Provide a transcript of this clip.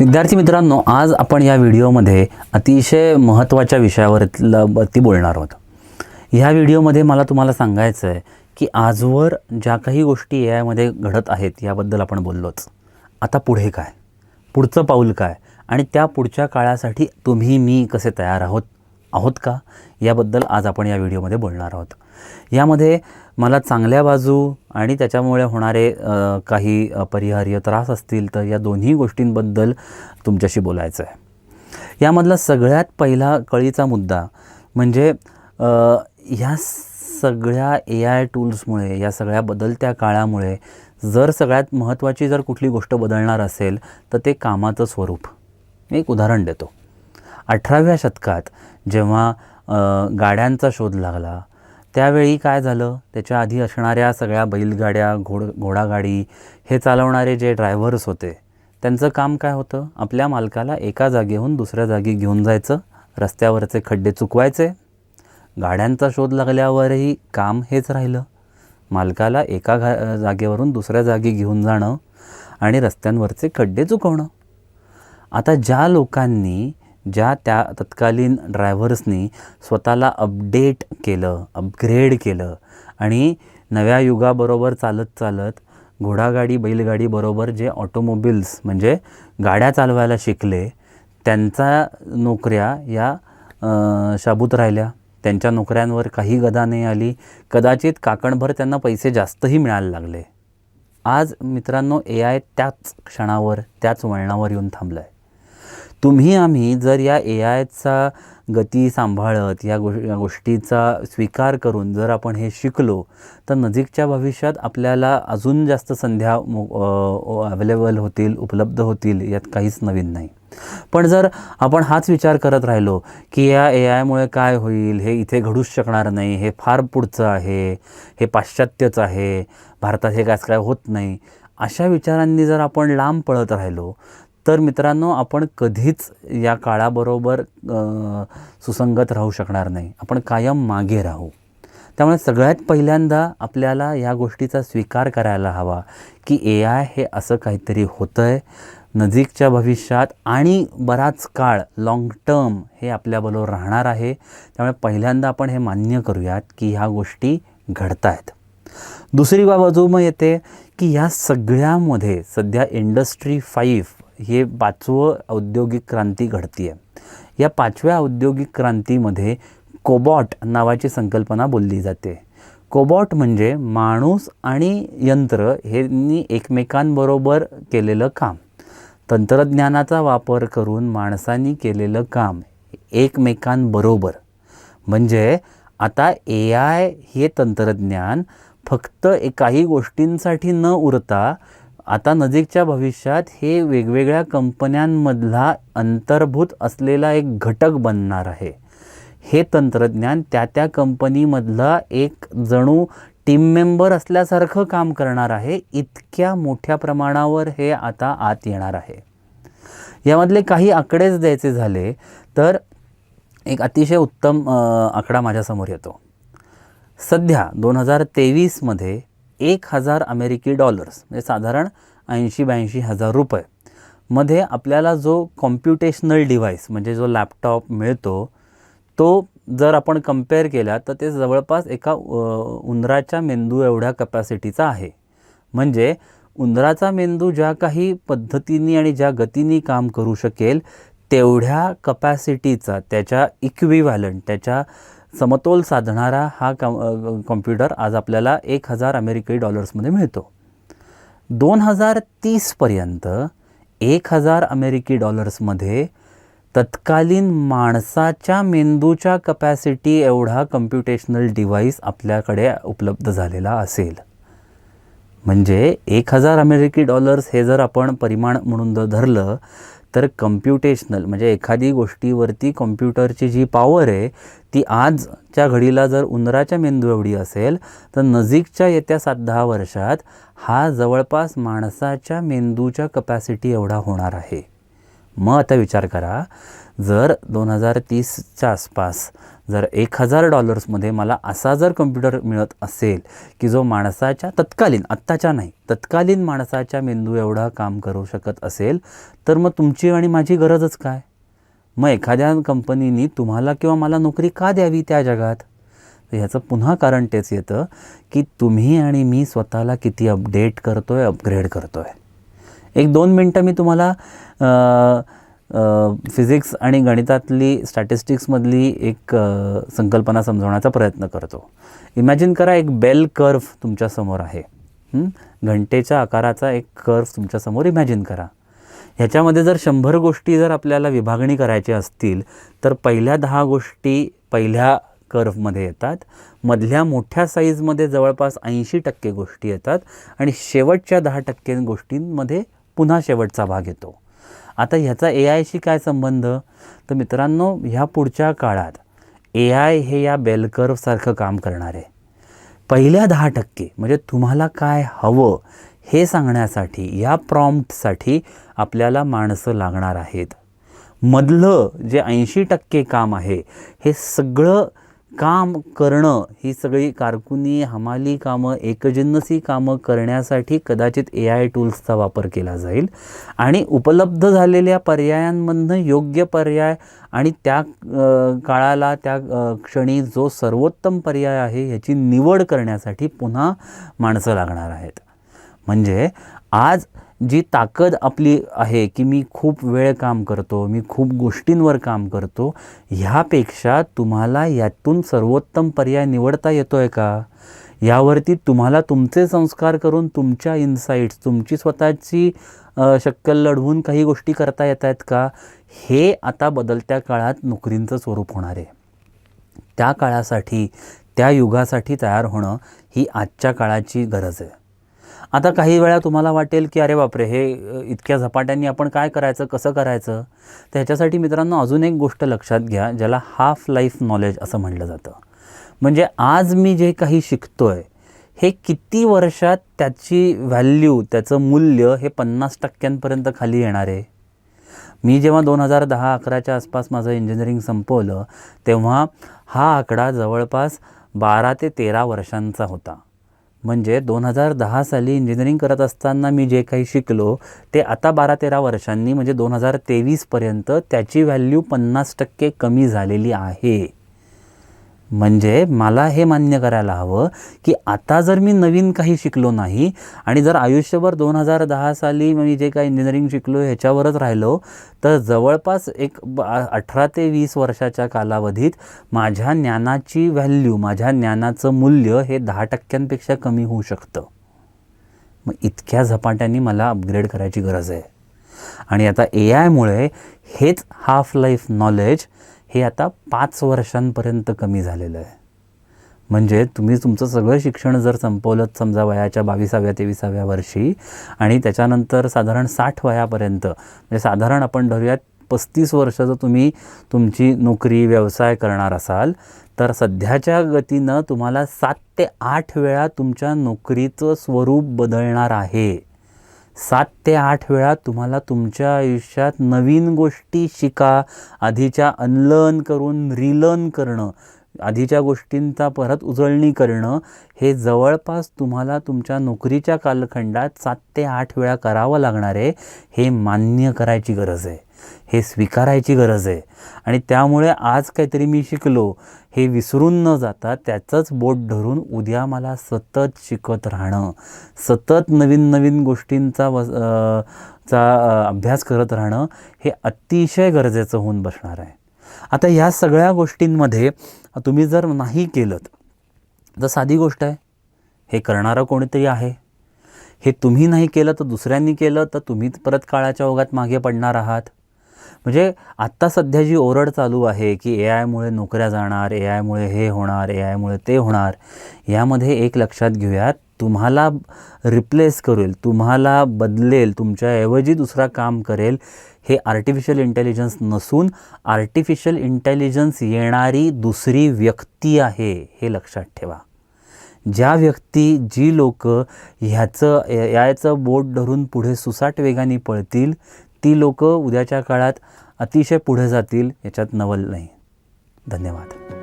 विद्यार्थी मित्रांनो, आज आपण या व्हिडिओमध्ये अतिशय महत्त्वाच्या विषयावरती बोलणार आहोत. ह्या व्हिडिओमध्ये मला तुम्हाला सांगायचं आहे की आजवर ज्या काही गोष्टी ए आयमध्ये घडत आहेत याबद्दल आपण बोललोच. आता पुढे काय, पुढचं पाऊल काय आणि त्या पुढच्या काळासाठी तुम्ही मी कसे तयार आहोत का याबद्दल आज आपण या व्हिडिओमध्ये बोलणार आहोत. यामध्ये मला चांगल्या बाजू आणि त्याच्यामुळे होणारे काही अपरिहार्य त्रास असतील तर या दोन्ही गोष्टींबद्दल तुमच्याशी बोलायचं आहे. यामधला सगळ्यात पहिला कळीचा मुद्दा म्हणजे ह्या सगळ्या ए आय टूल्समुळे, या सगळ्या बदलत्या काळामुळे जर सगळ्यात महत्त्वाची जर कुठली गोष्ट बदलणार असेल तर ते कामाचं स्वरूप. मी एक उदाहरण देतो. 18व्या शतकात जेव्हा गाड्यांचा शोध लागला त्यावेळी काय झालं, त्याच्या आधी असणाऱ्या सगळ्या बैलगाड्या, घोडागाडी हे चालवणारे जे ड्रायव्हर्स होते त्यांचं काम काय होतं, आपल्या मालकाला एका जागेहून दुसऱ्या जागी घेऊन जायचं, रस्त्यावरचे खड्डे चुकवायचे. गाड्यांचा शोध लागल्यावरही काम हेच राहिलं, मालकाला एका जागेवरून दुसऱ्या जागी घेऊन जाणं आणि रस्त्यांवरचे खड्डे चुकवणं. आता ज्या लोकांनी, ज्या त्या तत्कालीन ड्रायव्हर्सनी स्वतःला अपडेट केलं, अपग्रेड केलं आणि नव्या युगाबरोबर चालत चालत घोडागाडी, बैलगाडीबरोबर जे ऑटोमोबिल्स म्हणजे गाड्या चालवायला शिकले, त्यांच्या नोकऱ्या या शाबूत राहिल्या. त्यांच्या नोकऱ्यांवर काही गदा नाही आली. कदाचित काकणभर त्यांना पैसे जास्तही मिळायला लागले. आज मित्रांनो, ए आय त्याच क्षणावर, त्याच वळणावर येऊन थांबलं आहे. तुम्ही आम्ही जर या ए आयचा गती सांभाळत, या गोष्टीचा स्वीकार करून जर आपण हे शिकलो तर नजीकच्या भविष्यात आपल्याला अजून जास्त संध्या अवेलेबल होतील, उपलब्ध होतील, यात काहीच नवीन नाही. पण जर आपण हाच विचार करत राहिलो की या ए आयमुळे काय होईल, हे इथे घडूच शकणार नाही, हे फार पुढचं आहे, हे पाश्चात्यच आहे, भारतात हे काय होत नाही, अशा विचारांनी जर आपण लांब पळत राहिलो तर मित्रांनो आपण कधीच या काळाबरोबर सुसंगत राहू शकणार नाही. आपण कायम मागे राहू. त्यामुळे सगळ्यात पहिल्यांदा आपल्याला या गोष्टीचा स्वीकार करायला हवा की ए आय हे असं काहीतरी होतं आहे नजीकच्या भविष्यात आणि बराच काळ, लाँग टर्म हे आपल्याबरोबर राहणार आहे. त्यामुळे पहिल्यांदा आपण हे मान्य करूयात की ह्या गोष्टी घडत आहेत. दुसरी बाजू मग येते की ह्या सगळ्यामध्ये सध्या इंडस्ट्री 5 हे 5वं औद्योगिक क्रांती घडती आहे. या 5व्या औद्योगिक क्रांतीमध्ये कोबॉट नावाची संकल्पना बोलली जाते. कोबॉट म्हणजे माणूस आणि यंत्र हे एकमेकांबरोबर केलेलं काम, तंत्रज्ञानाचा वापर करून माणसांनी केलेलं काम एकमेकांबरोबर. म्हणजे आता ए आय हे तंत्रज्ञान फक्त काही गोष्टींसाठी न उरता आता नजीकच्या भविष्यात हे वेगवेगळ्या कंपन्यांमधला अंतर्भूत असलेला एक घटक बनणार आहे. हे तंत्रज्ञान त्या कंपनीमधला एक जणू टीम मेंबर असल्यासारखं काम करणार आहे. इतक्या मोठ्या प्रमाणावर हे आता आत येणार आहे. यामधले काही आकडेच द्यायचे झाले तर एक अतिशय उत्तम आकडा माझ्यासमोर येतो. सध्या 2023मध्ये 1000 अमेरिकी डॉलर्स म्हणजे साधारण 80-82 हजार रुपये मध्ये आपल्याला जो कॉम्प्युटेशनल डिव्हाइस म्हणजे जो लॅपटॉप मिळतो तो जर आपण कंपेअर केला तर ते जवळपास एका उंदराच्या मेंदू एवढ्या कपॅसिटीचा आहे. म्हणजे उंदराचा मेंदू ज्या काही पद्धतीने आणि ज्या गतीने काम करू शकेल तेवढ्या कपॅसिटीचा, त्याच्या इक्विव्हॅलंट, त्याच्या समतोल साधणारा हा कॉम्प्युटर आज आपल्याला 1000 अमेरिकी डॉलर्समध्ये मिळतो. 2030पर्यंत 1000 अमेरिकी डॉलर्समध्ये तत्कालीन माणसाच्या मेंदूच्या कपॅसिटी एवढा कम्प्युटेशनल डिव्हाइस आपल्याकडे उपलब्ध झालेला असेल. म्हणजे 1000 अमेरिकी डॉलर्स हे जर आपण परिमाण म्हणून जर धरलं तर कम्प्युटेशनल म्हणजे एखादी गोष्टीवरती कॉम्प्युटरची जी पॉवर आहे ती आजच्या घडीला जर उंदराच्या मेंदू एवढी असेल तर नजीकच्या येत्या 7-10 वर्षात हा जवळपास माणसाच्या मेंदूच्या कपॅसिटी एवढा होणार आहे. मग आता विचार करा, जर 2030च्या आसपास जर $1000 मला असा जर कम्प्युटर मिळत असेल की जो माणसाच्या तत्कालीन, आत्ताच्या नाही, तत्कालीन माणसाच्या मेंदू एवढा काम करू शकत असेल, तर मग तुमची आणि माझी गरजच काय? मग एखाद्या कंपनीनी तुम्हाला किंवा मला नोकरी का द्यावी त्या जगात? तर ह्याचं पुन्हा कारण तेच येतं की तुम्ही आणि मी स्वतःला किती अपडेट करतो आहे, अपग्रेड करतो आहे. 1-2 मिनटं मी तुम्हाला फिजिक्स आणि गणितातली स्टॅटिस्टिक्समधली एक संकल्पना समजवण्याचा प्रयत्न करतो. इमॅजिन करा, एक बेल कर्व तुमच्यासमोर आहे. घंटेच्या आकाराचा एक कर्व तुमच्यासमोर इमॅजिन करा. ह्याच्यामध्ये जर 100 गोष्टी जर आपल्याला विभागणी करायची असतील तर पहिल्या 10 गोष्टी पहिल्या कर्वमध्ये येतात, मधल्या मोठ्या साईजमध्ये जवळपास 80% गोष्टी येतात आणि शेवटच्या 10% गोष्टींमध्ये पुन्हा शेवटचा भाग येतो. आता ह्याचा AI शी काय संबंध? तर मित्रांनो, ह्या पुढच्या काळात AI हे या बेल कर्वसारखं काम करणार आहे. पहिल्या 10% म्हणजे तुम्हाला काय हवं हे सांगण्यासाठी, या प्रॉम्प्टसाठी आपल्याला माणसं लागणार आहेत. मधलं जे 80% काम आहे, हे सगळं काम करणं, ही सगळी कारकुनी, हमाली कामं, एकजिन्नसी कामं करण्यासाठी कदाचित AI टूल्सचा वापर केला जाईल आणि उपलब्ध झालेल्या पर्यायांमधनं योग्य पर्याय आणि त्या काळाला, त्या क्षणी जो सर्वोत्तम पर्याय आहे ह्याची निवड करण्यासाठी पुन्हा माणसं लागणार आहेत. म्हणजे आज जी ताकद आपली आहे की मी खूप वेळ काम करतो, मी खूप गोष्टींवर काम करतो, ह्यापेक्षा तुम्हाला यातून सर्वोत्तम पर्याय निवडता येतो आहे का? यावरती तुम्हाला तुमचे संस्कार करून तुमच्या इन्साईट्स, तुमची स्वतःची शक्कल लढवून काही गोष्टी करता येत आहेत का? हे आता बदलत्या काळात नोकरींचं स्वरूप होणार आहे. त्या काळासाठी, त्या युगासाठी तयार होणं ही आजच्या काळाची गरज आहे. आता काही वेळा तुम्हाला वाटेल की अरे बापरे, हे इतक्या झपाट्यांनी आपण काय करायचं, कसं करायचं? तर ह्याच्यासाठी मित्रांनो अजून एक गोष्ट लक्षात घ्या, ज्याला हाफ लाईफ नॉलेज असं म्हटलं जातं. म्हणजे आज मी जे काही शिकतो आहे, हे किती वर्षात त्याची व्हॅल्यू, त्याचं मूल्य हे 50% खाली येणार आहे. मी जेव्हा 2010-11च्या आसपास माझं इंजिनिअरिंग संपवलं, तेव्हा हा आकडा जवळपास 12 ते 13 वर्षांचा होता. म्हणजे 2010 साली इंजिनिअरिंग करत असताना मी जे काही शिकलो ते आता 12-13 वर्षांनी म्हणजे 2023पर्यंत त्याची व्हॅल्यू 50% कमी झालेली आहे. म्हणजे मला हे मान्य करायला हवं की आता जर मी नवीन काही शिकलो नाही आणि जर आयुष्यभर 2010 साली मी जे काही इंजिनिअरिंग शिकलो ह्याच्यावरच राहिलो, तर जवळपास एक 18 ते 20 वर्षाच्या कालावधीत माझ्या ज्ञानाची व्हॅल्यू, माझ्या ज्ञानाचं मूल्य हे 10%पेक्षा कमी होऊ शकतं. मग इतक्या झपाट्याने मला अपग्रेड करायची गरज आहे. आणि आता AI मुळे हेच हाफ लाईफ नॉलेज हे आता 5 वर्षांपर्यंत कमी झालेलं आहे. म्हणजे तुम्ही तुमचं सगळं शिक्षण जर संपवलं समजा वयाच्या 22व्या-23व्या वर्षी आणि त्याच्यानंतर साधारण 60 वयापर्यंत, म्हणजे साधारण आपण धरूयात 35 वर्ष जर तुम्ही तुमची नोकरी, व्यवसाय करणार असाल, तर सध्याच्या गतीनं तुम्हाला 7 ते 8 वेळा तुमच्या नोकरीचं स्वरूप बदलणार आहे. 7 ते 8 वेळा तुम्हाला तुमच्या आयुष्यात नवीन गोष्टी शिका, आधीच्या अनलर्न करून रिलर्न करणं, आधीच्या गोष्टींचा परत उजळणी करणं, हे जवळपास तुम्हाला तुमच्या नोकरीच्या कालखंडात 7 ते 8 वेळा करावं लागणार आहे. हे मान्य करायची गरज आहे, हे स्वीकारायची गरज आहे. आणि त्यामुळे आज काहीतरी मी शिकलो हे विसरून न जाता त्याचंच बोट धरून उद्या मला सतत शिकत राहणं, सतत नवीन नवीन गोष्टींचा अभ्यास करत राहणं हे अतिशय गरजेचं होऊन बसणार आहे. आता ह्या सगळ्या गोष्टींमध्ये तुम्ही जर नाही केलं तर साधी गोष्ट आहे, हे करणारं कोणीतरी आहे. हे तुम्ही नाही केलं तर दुसऱ्यांनी केलं तर तुम्हीच परत काळाच्या ओघात मागे पडणार आहात. म्हणजे आत्ता सध्या जी ओरड चालू आहे की AI मुळे नोकऱ्या जाणार, AI मुळे हे होणार, AI मुळे ते होणार, यामध्ये एक लक्षात घेऊयात, तुम्हाला रिप्लेस करेल, तुम्हाला बदलेल, तुमच्याऐवजी दुसरा काम करेल हे आर्टिफिशियल इंटेलिजन्स नसून आर्टिफिशियल इंटेलिजन्स येणारी दुसरी व्यक्ती आहे, हे लक्षात ठेवा. ज्या व्यक्ती, जी लोकं ह्याचं बोट धरून पुढे सुसाट वेगाने पळतील ती लोकं उद्याच्या काळात अतिशय पुढे जातील याच्यात नवल नाही. धन्यवाद.